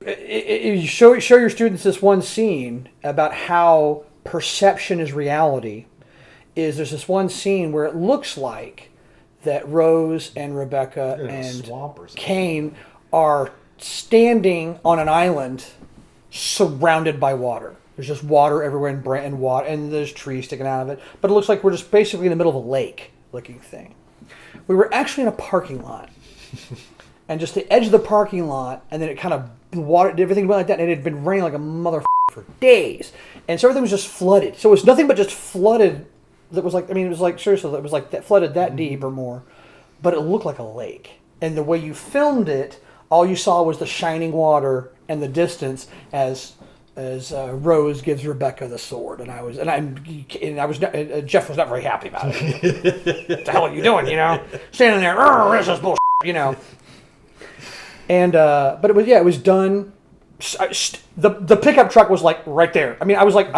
You show your students this one scene about how perception is reality. There's this one scene where it looks like that Rose and Rebecca and Cain are standing on an island surrounded by water. There's just water everywhere and water, and there's trees sticking out of it. But it looks like we're just basically in the middle of a lake-looking thing. We were actually in a parking lot, and just the edge of the parking lot, and then it kind of water, everything went like that, and it had been raining like a mother for days, and so everything was just flooded. So it was nothing but just flooded. That was like, I mean, it was like seriously, it was like that flooded that deep or more, but it looked like a lake. And the way you filmed it, all you saw was the shining water and the distance as Rose gives Rebecca the sword, and Jeff was not very happy about it. What the hell are you doing? Standing there, this is bullshit, And but it was done. The pickup truck was like right there. I mean, I was like,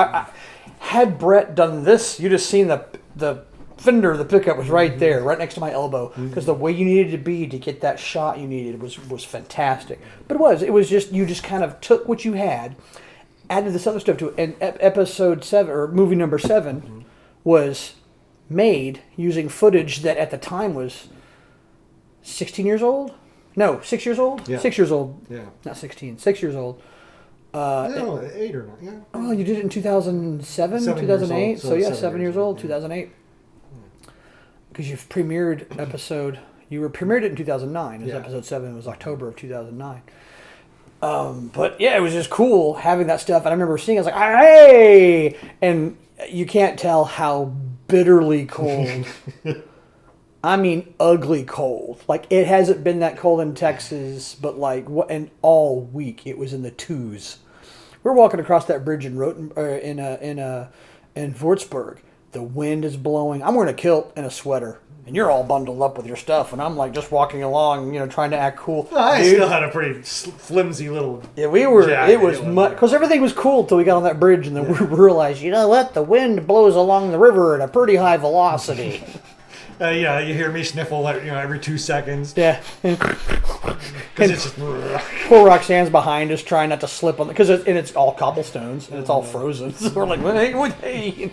had Brett done this, you'd have seen the fender of the pickup was right there, right next to my elbow, because the way you needed to be to get that shot you needed was fantastic. But it was just, you just kind of took what you had, added this other stuff to it, and episode 7 or movie number 7 was made using footage that at the time was 16 years old. No, 6 years old. Yeah. 6 years old. Yeah. Not 16. 6 years old. No, 8 or 9. Yeah. Oh, you did it in 2007, 2008. So yeah, 7 years old, 2008. Because you've premiered episode. You were premiered it in 2009. It was episode 7. It was October of 2009. But yeah, it was just cool having that stuff. And I remember seeing it. I was like, hey! And you can't tell how bitterly cold. I mean, ugly cold. Like, it hasn't been that cold in Texas, but and all week it was in the 2s. We're walking across that bridge in Würzburg. The wind is blowing. I'm wearing a kilt and a sweater, and you're all bundled up with your stuff, and I'm like just walking along, trying to act cool. Well, I still had a pretty flimsy little. Yeah, we were. It was because everything was cool till we got on that bridge, and then we realized, you know what? The wind blows along the river at a pretty high velocity. You hear me sniffle every 2 seconds. Yeah. Because it's just... Poor Roxanne's behind us trying not to slip on because it's all cobblestones and it's all frozen. So we're like, hey.